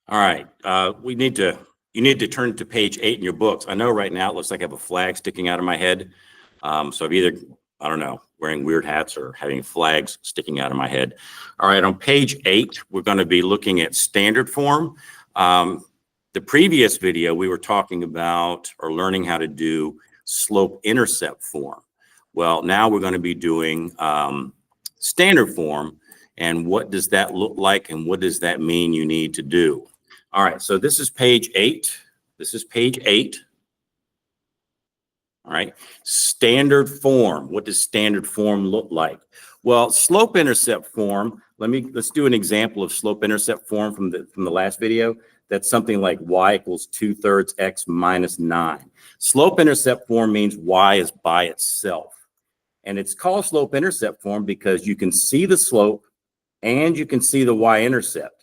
All right. You need to turn to page 8 in your books. I know right now it looks like I have a flag sticking out of my head. So I've either, I don't know, wearing weird hats or having flags sticking out of my head. All right. On page 8, we're going to be looking at standard form. The previous video, we were talking about or learning how to do slope-intercept form. Well, now we're going to be doing standard form. And what does that look like? And what does that mean you need to do? All right, so this is page 8. This is page 8. All right, standard form. What does standard form look like? Well, slope-intercept form, let's do an example of slope-intercept form from the last video. That's something like y equals 2/3 x minus 9. Slope-intercept form means y is by itself. And it's called slope-intercept form because you can see the slope and you can see the y-intercept.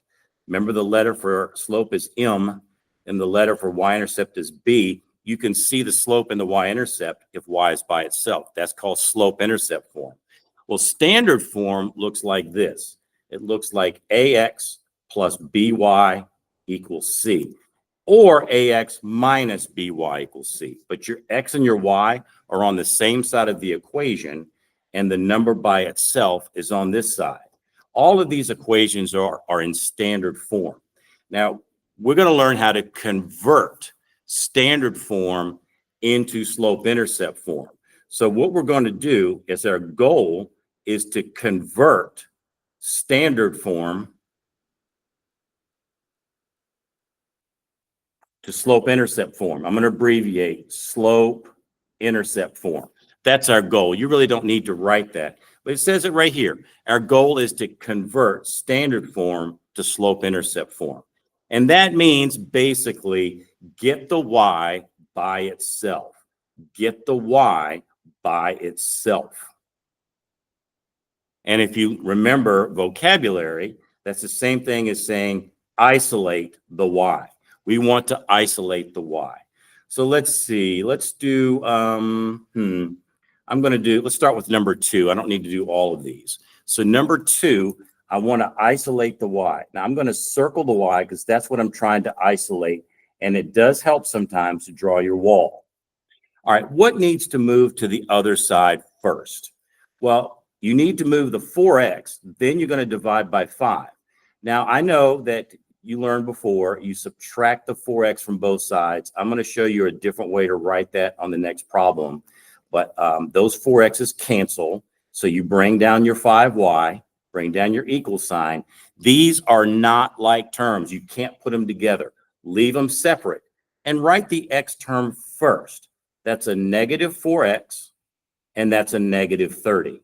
Remember, the letter for slope is m and the letter for y-intercept is b. You can see the slope and the y-intercept if y is by itself. That's called slope-intercept form. Well, standard form looks like this. It looks like ax plus by equals c, or ax minus by equals c. But your x and your y are on the same side of the equation, and the number by itself is on this side. All of these equations are in standard form. Now, we're going to learn how to convert standard form into slope-intercept form. So what we're going to do is our goal is to convert standard form to slope-intercept form. I'm going to abbreviate slope-intercept form. That's our goal. You really don't need to write that, but it says it right here. Our goal is to convert standard form to slope-intercept form. And that means basically get the y by itself. Get the y by itself. And if you remember vocabulary, that's the same thing as saying isolate the y. We want to isolate the y. So let's see. Let's do, let's start with number 2. I don't need to do all of these. So number 2, I want to isolate the y. Now I'm going to circle the y because that's what I'm trying to isolate. And it does help sometimes to draw your wall. All right, what needs to move to the other side first? Well, you need to move the 4x, then you're going to divide by 5. Now, I know that you learned before, you subtract the 4x from both sides. I'm going to show you a different way to write that on the next problem. But those 4x's cancel. So you bring down your 5y, bring down your equal sign. These are not like terms. You can't put them together. Leave them separate and write the x term first. That's a negative 4x and that's a negative 30.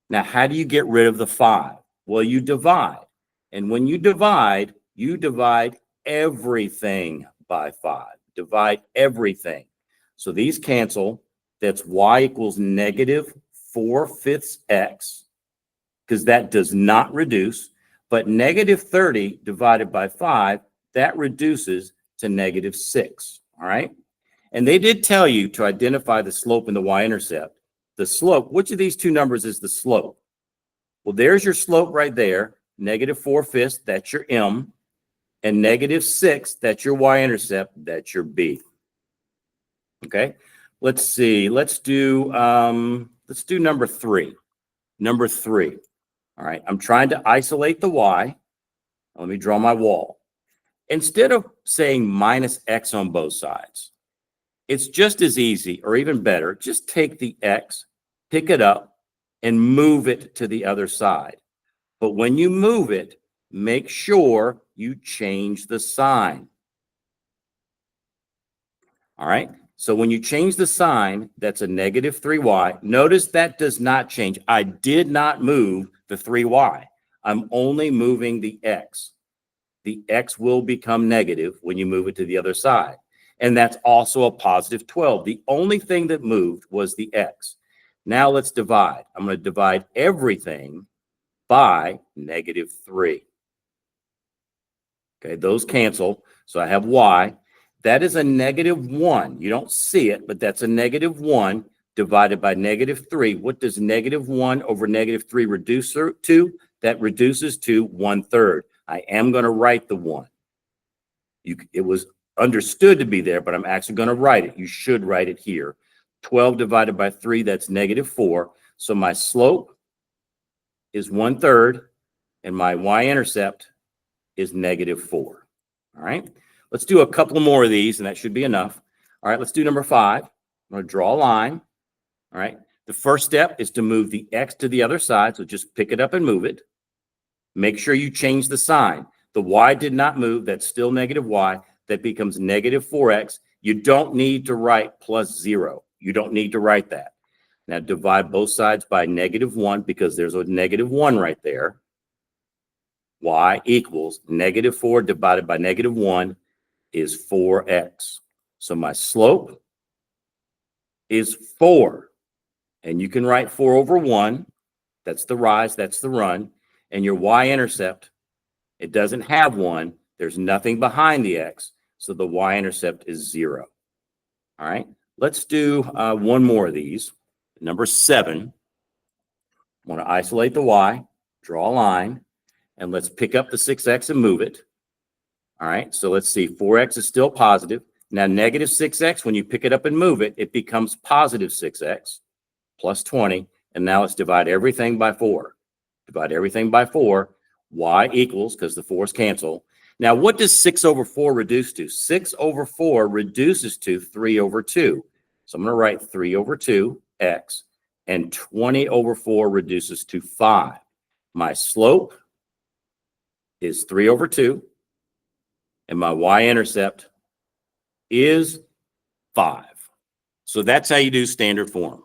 Now, how do you get rid of the 5? Well, you divide. And when you divide everything by 5. Divide everything. So these cancel. That's y equals negative 4/5 x, because that does not reduce. But negative 30 divided by 5, that reduces to negative 6. All right. And they did tell you to identify the slope and the y-intercept. The slope, which of these two numbers is the slope? Well, there's your slope right there. Negative 4/5, that's your m. And negative 6, that's your y-intercept, that's your b. Okay, let's see. Let's do number 3. Number 3. All right, I'm trying to isolate the y. Let me draw my wall. Instead of saying minus x on both sides, it's just as easy, or even better, just take the x, pick it up, and move it to the other side. But when you move it, make sure you change the sign. All right. So when you change the sign, that's a negative 3y. Notice that does not change. I did not move the 3y. I'm only moving the x. The x will become negative when you move it to the other side. And that's also a positive 12. The only thing that moved was the x. Now let's divide. I'm going to divide everything by negative 3. Okay, those cancel. So I have y. That is a negative 1. You don't see it, but that's a negative 1 divided by negative 3. What does negative 1 over negative 3 reduce to? That reduces to 1/3. I am going to write the 1. It was understood to be there, but I'm actually going to write it. You should write it here. 12 divided by 3, that's -4. So my slope is 1/3, and my y-intercept is -4. All right, let's do a couple more of these, and that should be enough. All right, let's do number 5. I'm going to draw a line. All right, the first step is to move the x to the other side, so just pick it up and move it. Make sure you change the sign. The y did not move. That's still -y. That becomes -4x. You don't need to write +0. You don't need to write that. Now divide both sides by -1 because there's a -1 right there. Y equals -4 divided by -1 is 4x. So my slope is 4. And you can write 4 over 1. That's the rise, that's the run. And your y-intercept, it doesn't have 1. There's nothing behind the x. So the y-intercept is 0. All right, let's do one more of these. Number 7. I want to isolate the y, draw a line, and let's pick up the 6x and move it. All right, so let's see, 4x is still positive. Now -6x, when you pick it up and move it, it becomes +6x plus 20. And now let's divide everything by 4. Divide everything by 4. Y equals, because the 4's cancel. Now, what does 6 over 4 reduce to? 6 over 4 reduces to 3 over 2. So I'm going to write 3 over 2, x, and 20 over 4 reduces to 5. My slope is 3 over 2, and my y-intercept is 5. So that's how you do standard form.